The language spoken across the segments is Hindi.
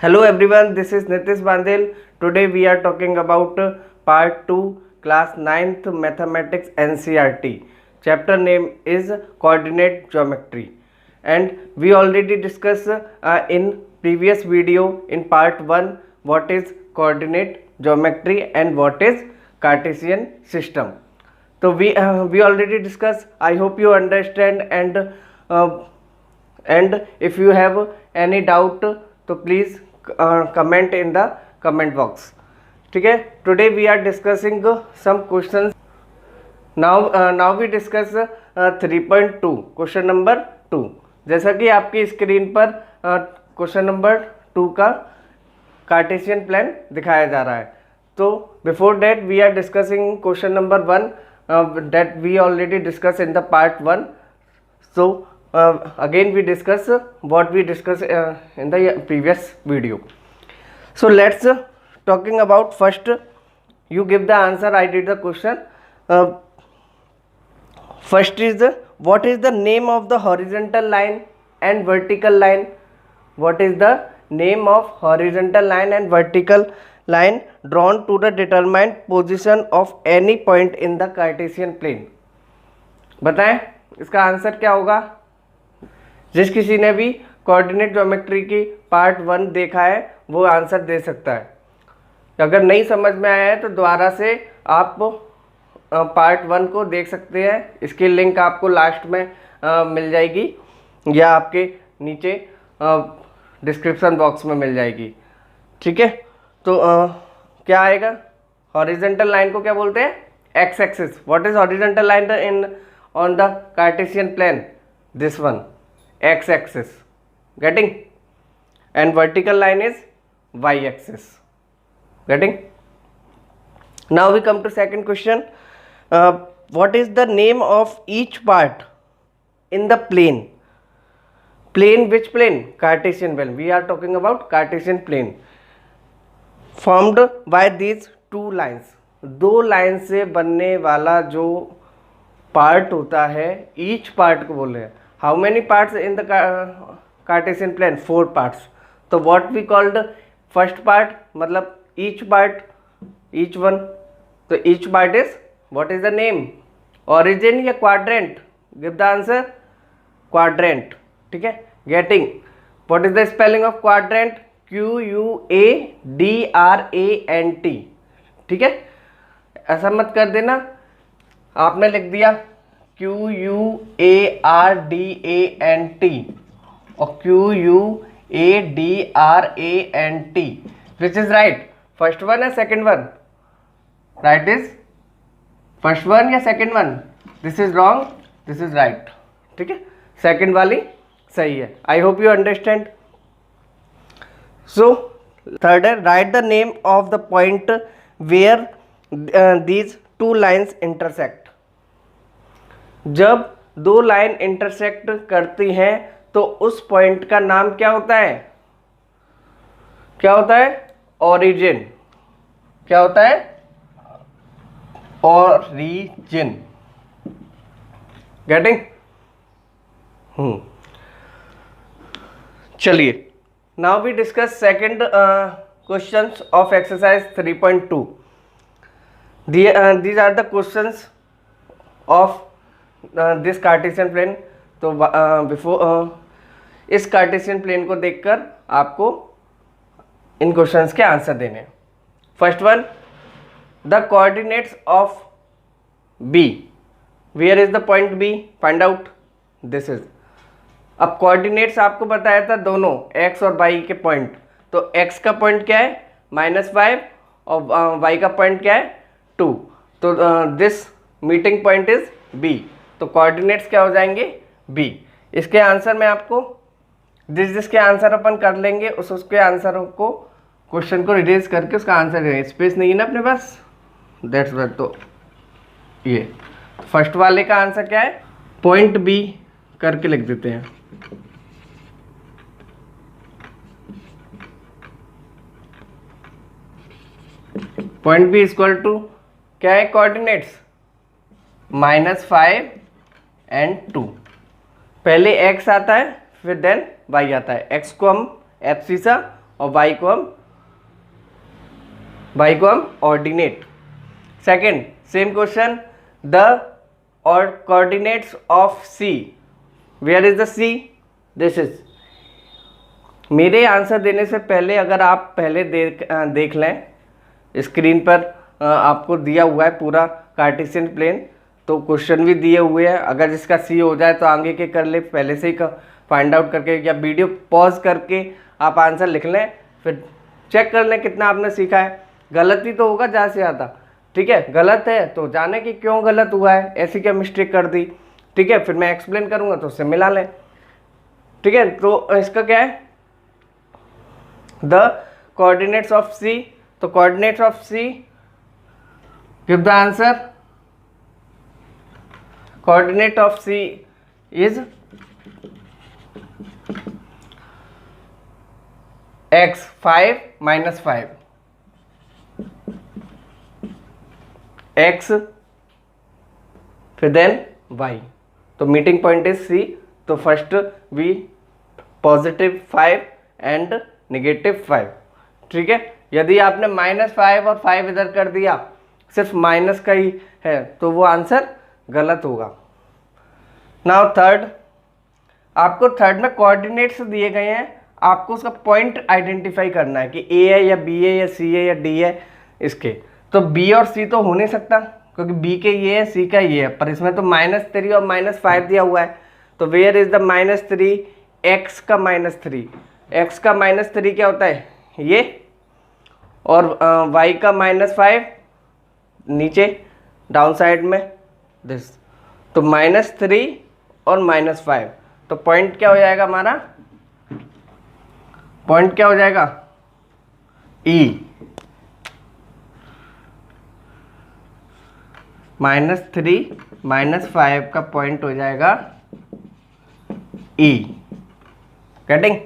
Hello everyone, this is Nitish Bandel. Today we are talking about part 2 class 9th mathematics NCERT. Chapter name is coordinate geometry, and we already discussed in previous video in part 1 what is coordinate geometry and what is Cartesian system. So we already discussed. I hope you understand, and if you have any doubt तो please comment in the comment box. ठीक है. Today we are discussing some questions. Now we discuss 3.2 question number 2. जैसा कि आपकी स्क्रीन पर क्वेश्चन नंबर 2 का कार्टेशियन प्लान दिखाया जा रहा है. तो before that we are discussing question number 1 that we already discuss in the part 1. So again we discuss what we discussed in the previous video. So let's talking about first. You give the answer, I did the question. First is what is the name of the horizontal line and vertical line? What is the name of horizontal line and vertical line drawn to the determined position of any point in the Cartesian plane? बताएं इसका आंसर क्या होगा. जिस किसी ने भी कोऑर्डिनेट ज्योमेट्री की पार्ट 1 देखा है वो आंसर दे सकता है. अगर नहीं समझ में आया है तो दोबारा से आप पार्ट 1 को देख सकते हैं. इसकी लिंक आपको लास्ट में मिल जाएगी या आपके नीचे डिस्क्रिप्शन बॉक्स में मिल जाएगी. ठीक है. तो क्या आएगा. हॉरिजॉन्टल लाइन को क्या बोलते हैं. X axis. What is horizontal line in on the Cartesian plane. This one x axis, getting, and vertical line is y axis, getting. Now we come to second question. What is the name of each part in the plane? Plane, which plane? Cartesian plane. We are talking about Cartesian plane formed by these two lines. दो लाइन से बनने वाला जो पार्ट होता है ईच पार्ट को बोल रहे हैं. How many parts in the Cartesian plane? 4 parts. तो what we called first part मतलब each part, each one. तो each part is what is the name? Origin या quadrant? Give the answer. Quadrant. ठीक है. Getting. What is the spelling of quadrant? QUADRANT. ठीक है. ऐसा मत कर देना आपने लिख दिया QUARDANT और QUADRANT. Which is right. First one या second one. Right is first one या second one. This is wrong, this is right. ठीक है. सेकेंड वाली सही है. I hope you understand. So third है right the name of the point where these two lines intersect. जब दो लाइन इंटरसेक्ट करती हैं तो उस पॉइंट का नाम क्या होता है. क्या होता है. ओरिजिन. क्या होता है. ओरिजिन. गेटिंग. चलिए now we discuss second questions of exercise 3.2. These are the questions of this Cartesian plane. तो इस कार्टेशियन प्लेन को देखकर आपको इन क्वेश्चंस के आंसर देने. First one the coordinates of B. Where is the point B. Find out. This is. अब कोऑर्डिनेट्स आपको बताया था दोनों x और y के पॉइंट. तो x का पॉइंट क्या है -5 और y का पॉइंट क्या है 2. तो this meeting point is b. तो कोऑर्डिनेट्स क्या हो जाएंगे b. इसके आंसर में आपको जिसके आंसर अपन कर लेंगे उसके आंसरों को क्वेश्चन को रिड्यूस करके उसका आंसर देंगे. स्पेस नहीं है ना अपने पास. That's what. तो ये फर्स्ट वाले का आंसर क्या है. पॉइंट b करके लिख देते हैं. पॉइंट b इक्वल टू क्या है कोऑर्डिनेट्स -5 एंड 2. पहले x आता है फिर देन y आता है. x को हम एब्सिसा और y को हम ordinate. Second same question, the और coordinates of c, where is the c, this is. मेरे आंसर देने से पहले अगर आप पहले देख लें, स्क्रीन पर आपको दिया हुआ है पूरा कार्टेशियन प्लेन, तो क्वेश्चन भी दिए हुए हैं। अगर जिसका सी हो जाए तो आगे के कर ले, पहले से ही फाइंड आउट करके या वीडियो पॉज करके आप आंसर लिख लें, फिर चेक कर लें कितना आपने सीखा है। गलत ही तो होगा ज़्यादा से ज़्यादा, ठीक है। गलत है तो जाने कि क्यों गलत हुआ है, ऐसी क्या मिस्टेक कर दी, ठीक है। फिर मैं एक्सप्लेन करूँगा तो उससे मिला लें, ठीक है। तो इसका क्या है, द कोऑर्डिनेट्स ऑफ सी, तो coordinates of C, give the answer. Coordinate of C is x 5 minus 5, x फिर देन y, तो मीटिंग पॉइंट इज c, तो first we positive 5 and negative 5, ठीक है। यदि आपने -5 और 5 इधर कर दिया, सिर्फ माइनस का ही है, तो वो आंसर गलत होगा। नाउ थर्ड, आपको थर्ड में कोऑर्डिनेट्स दिए गए हैं, आपको उसका पॉइंट आइडेंटिफाई करना है कि ए है या बी है या सी है या डी है इसके। तो बी और सी तो हो नहीं सकता क्योंकि बी के ये है, सी का ये है, पर इसमें तो -3 और -5 दिया हुआ है। तो वेयर इज द -3, एक्स का -3, एक्स का -3 क्या होता है ये, और वाई का -5 नीचे डाउन साइड में दिस, तो -3 और -5, तो पॉइंट क्या हो जाएगा हमारा, पॉइंट क्या हो जाएगा E, -3 -5 का पॉइंट हो जाएगा E, गेटिंग।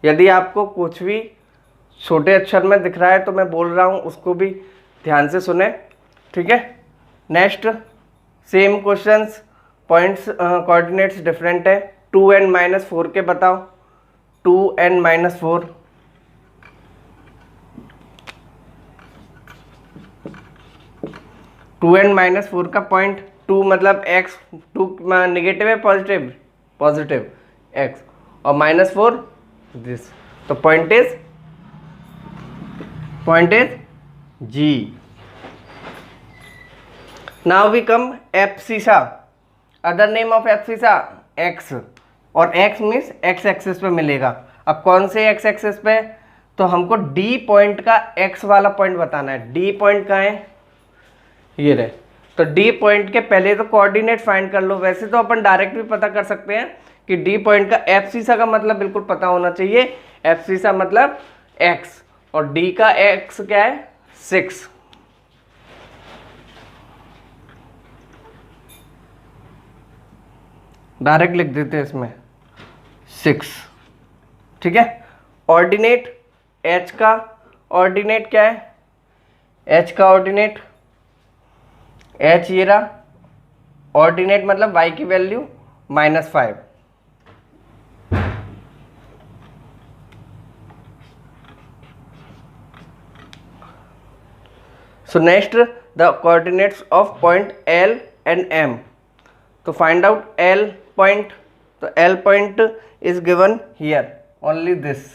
यदि आपको कुछ भी छोटे अक्षर में दिख रहा है तो मैं बोल रहा हूँ उसको भी ध्यान से सुने, ठीक है। Next same questions, points coordinates different है। 2 and -4 के बताओ, 2 and -4, टू एंड -4 का पॉइंट, 2 मतलब x, 2 नेगेटिव है पॉजिटिव, पॉजिटिव x, और -4 दिस, तो point is G। Now we come abscissa, other name of abscissa x, और x मीन्स x एक्सिस पे मिलेगा। अब कौन से x एक्सिस पे, तो हमको D पॉइंट का x वाला पॉइंट बताना है। D पॉइंट कहाँ है, ये रहे, तो D पॉइंट के पहले तो कोऑर्डिनेट फाइंड कर लो। वैसे तो अपन डायरेक्ट भी पता कर सकते हैं कि D पॉइंट का एब्सिसा का मतलब बिल्कुल पता होना चाहिए। एब्सिसा मतलब x, और D का x क्या है 6, डायरेक्ट लिख देते हैं इसमें 6, ठीक है। ऑर्डिनेट h का ऑर्डिनेट क्या है, h का ऑर्डिनेट, h ये रहा, ऑर्डिनेट मतलब y की value -5, so next the coordinates of point L and M, तो फाइंड आउट L पॉइंट, तो L point is given here only this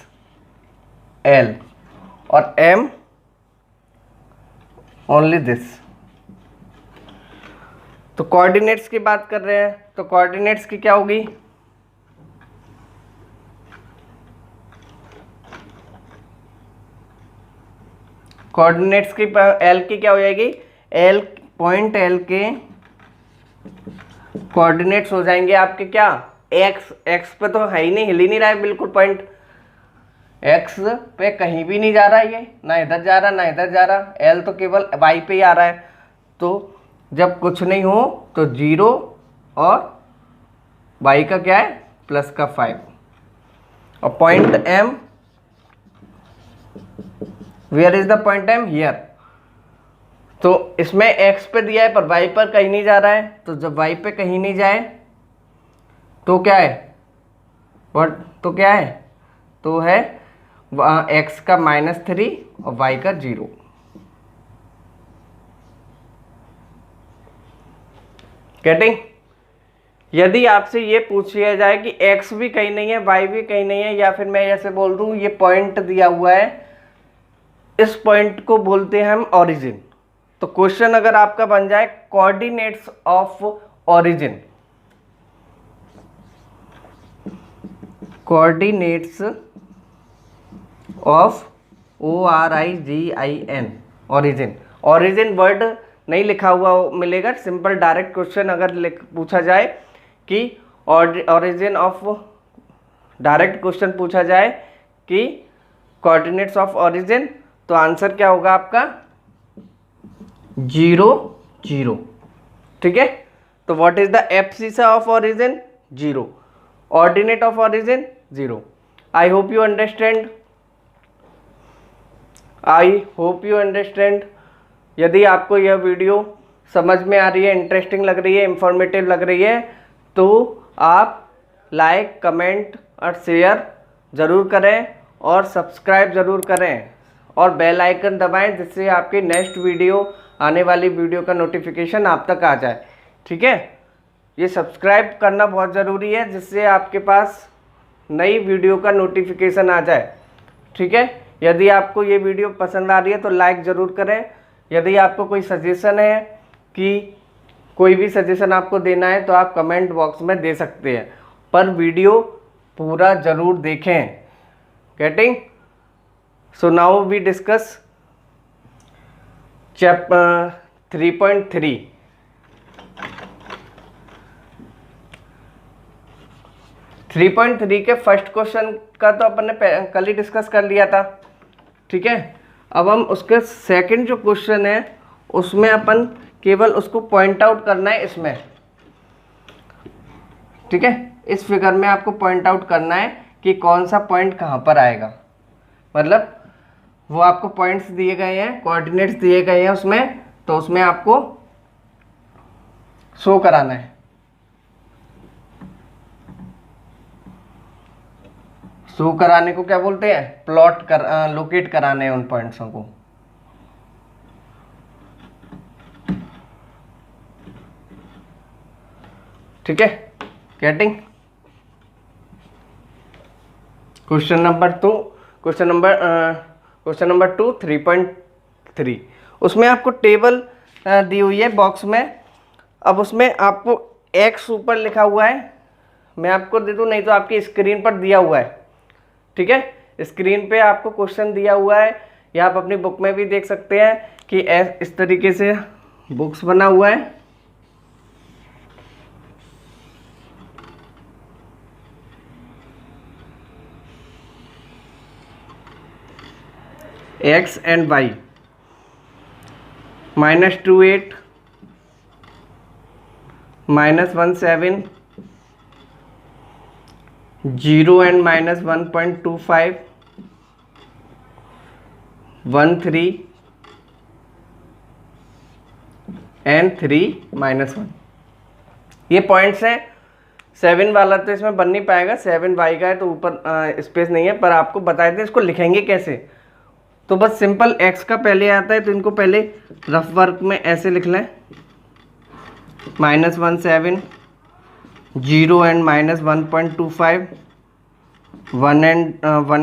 L, और M ओनली दिस। तो कोऑर्डिनेट्स की बात कर रहे हैं, तो कोऑर्डिनेट्स की क्या होगी, कोऑर्डिनेट्स की L की क्या हो जाएगी, L पॉइंट L के कोऑर्डिनेट्स हो जाएंगे आपके क्या, x पे तो है ही नहीं, हिल ही नहीं रहा है बिल्कुल पॉइंट, x पे कहीं भी नहीं जा रहा है, ये ना इधर जा रहा ना इधर जा रहा, L तो केवल y पे ही आ रहा है। तो जब कुछ नहीं हो तो 0 और y का क्या है प्लस का 5, और point M, where is the point M, here. तो इसमें x पे दिया है पर y पर कहीं नहीं जा रहा है, तो जब y पे कहीं नहीं जाए तो क्या है, तो क्या है, तो है x का -3 और y का 0। गेटिंग? यदि आपसे ये पूछ लिया जाए कि x भी कहीं नहीं है, y भी कहीं नहीं है, या फिर मैं ऐसे बोल दूं ये पॉइंट दिया हुआ है, इस पॉइंट को बोलते हैं हम ओरिजिन। तो क्वेश्चन अगर आपका बन जाए coordinates of origin, coordinates of ORIGIN, origin. Origin word नहीं लिखा हुआ मिलेगा, सिंपल डायरेक्ट क्वेश्चन अगर पूछा जाए कि ओरिजिन ऑफ, डायरेक्ट क्वेश्चन पूछा जाए कि कोऑर्डिनेट्स ऑफ ओरिजिन, तो आंसर क्या होगा आपका 0 0। ठीक है, तो what is the abscissa of origin? 0। Ordinate of origin 0। I hope you understand, I hope you understand. यदि आपको यह वीडियो समझ में आ रही है, इंटरेस्टिंग लग रही है, इंफॉर्मेटिव लग रही है, तो आप लाइक, कमेंट और शेयर ज़रूर करें और सब्सक्राइब ज़रूर करें और बेल आइकन दबाएं, जिससे आपकी नेक्स्ट वीडियो, आने वाली वीडियो का नोटिफिकेशन आप तक आ जाए। ठीक है, ये सब्सक्राइब करना बहुत ज़रूरी है, जिससे आपके पास नई वीडियो का नोटिफिकेशन आ जाए। ठीक है, यदि आपको ये वीडियो पसंद आ रही है तो लाइक ज़रूर करें। यदि आपको कोई सजेशन है, कि कोई भी सजेशन आपको देना है, तो आप कमेंट बॉक्स में दे सकते हैं, पर वीडियो पूरा ज़रूर देखें। Getting? So now we discuss chapter 3.3। 3.3 के फर्स्ट क्वेश्चन का तो अपन ने कल ही डिस्कस कर लिया था। ठीक है, अब हम उसके सेकंड जो क्वेश्चन है उसमें अपन केवल उसको पॉइंट आउट करना है इसमें। ठीक है, इस फिगर में आपको पॉइंट आउट करना है कि कौन सा पॉइंट कहाँ पर आएगा, मतलब वो आपको पॉइंट्स दिए गए हैं, कोऑर्डिनेट्स दिए गए हैं उसमें, तो उसमें आपको शो कराना है। शो कराने को क्या बोलते हैं? प्लॉट कर, लोकेट कराने हैं उन पॉइंट्सों को। ठीक है, getting? Question number 2, question number 2 3.3, उसमें आपको टेबल दी हुई है बॉक्स में। अब उसमें आपको x ऊपर लिखा हुआ है, मैं आपको दे दूं, नहीं तो आपकी स्क्रीन पर दिया हुआ है। ठीक है, स्क्रीन पे आपको क्वेश्चन दिया हुआ है, या आप अपनी बुक में भी देख सकते हैं कि इस तरीके से बुक्स बना हुआ है। x and y, -28, -17, 0 and -1.25, 13 and 3 -1, ये पॉइंट्स हैं। 7 वाला तो इसमें बन नहीं पाएगा, 7 y का है तो ऊपर स्पेस नहीं है, पर आपको बताए थे इसको लिखेंगे कैसे। तो बस सिंपल x का पहले आता है, तो इनको पहले रफ वर्क में ऐसे लिख लें, -17, 0 and -1.25, 1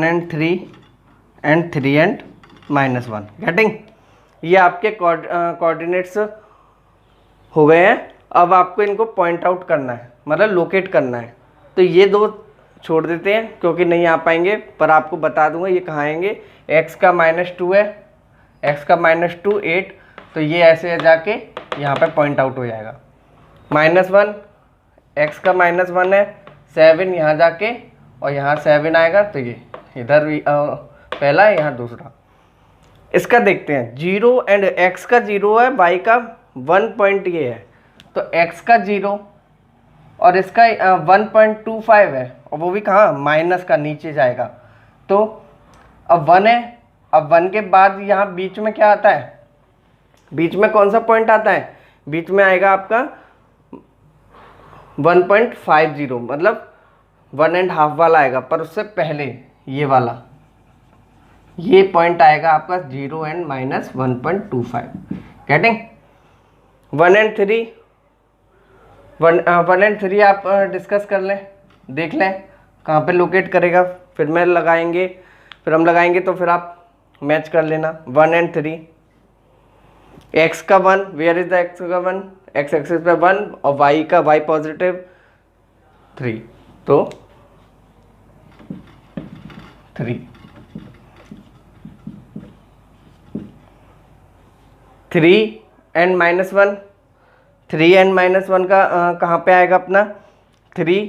and 3 and 3 and -1। Getting? ये आपके कोऑर्डिनेट्स हो गए हैं। अब आपको इनको पॉइंट आउट करना है, मतलब लोकेट करना है। तो ये दो छोड़ देते हैं क्योंकि नहीं आ पाएंगे, पर आपको बता दूंगा ये कहाँ आएंगे। x का -2 है, x का -2 8, तो ये ऐसे जाके यहाँ पे पॉइंट आउट हो जाएगा। -1, x का -1 है, 7 यहाँ जाके और यहाँ 7 आएगा, तो ये इधर भी पहला है, यहाँ दूसरा। इसका देखते हैं, 0 एंड x का 0 है, y का 1 पॉइंट ये है, तो x का 0 और इसका 1.25 है, और वो भी कहाँ, माइनस का नीचे जाएगा। तो अब 1 है, अब 1 के बाद यहाँ बीच में क्या आता है, बीच में कौन सा पॉइंट आता है, बीच में आएगा आपका 1.50, मतलब 1.5 वाला आएगा, पर उससे पहले ये वाला ये पॉइंट आएगा आपका 0 एंड माइनस 1.25। गेटिंग? 1 एंड 3 आप डिस्कस कर लें, देख लें कहाँ पे लोकेट करेगा, फिर मैं लगाएंगे, फिर हम लगाएंगे तो फिर आप मैच कर लेना। 1 एंड 3, x का 1, वेयर इज द x का 1, x एक्सिस पे 1 और y का y पॉजिटिव 3, तो 3 एंड माइनस 1, 3 एंड माइनस 1 का कहाँ पे आएगा अपना 3,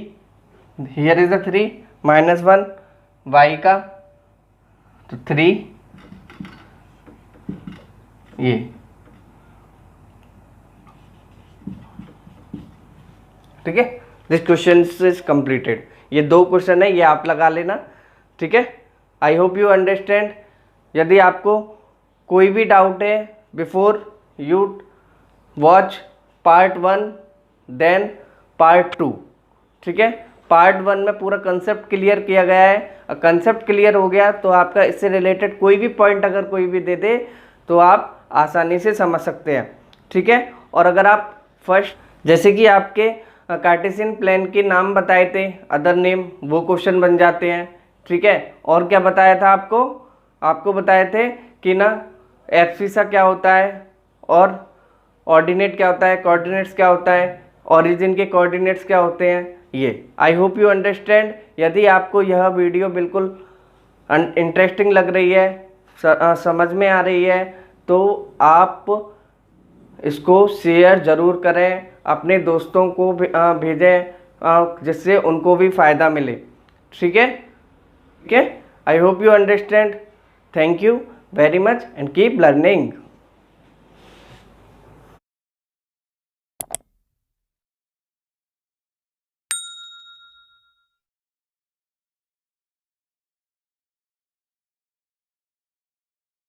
here is the 3 minus 1 y का, तो 3 ये। ठीक है, दिस क्वेश्चन इज कंप्लीटेड। ये 2 क्वेश्चन है, ये आप लगा लेना। ठीक है, आई होप यू अंडरस्टैंड। यदि आपको कोई भी डाउट है, before you watch part 1 then part 2। ठीक है, पार्ट 1 में पूरा कंसेप्ट क्लियर किया गया है, और कंसेप्ट क्लियर हो गया तो आपका इससे रिलेटेड कोई भी पॉइंट अगर कोई भी दे दे तो आप आसानी से समझ सकते हैं। ठीक है, और अगर आप फर्स्ट जैसे कि आपके कार्टेशियन प्लेन के नाम बताए थे, अदर नेम, वो क्वेश्चन बन जाते हैं। ठीक है, और क्या बताया था आपको बताए थे कि ना एब्सिसा क्या होता है, और ऑर्डिनेट क्या होता है, कोऑर्डिनेट्स क्या होता है, ओरिजिन के कोऑर्डिनेट्स क्या होते हैं। ये आई होप यू अंडरस्टैंड। यदि आपको यह वीडियो बिल्कुल इंटरेस्टिंग लग रही है, समझ में आ रही है, तो आप इसको शेयर ज़रूर करें, अपने दोस्तों को भेजें, जिससे उनको भी फ़ायदा मिले। ठीक है, I hope you understand. Thank you very much and keep learning.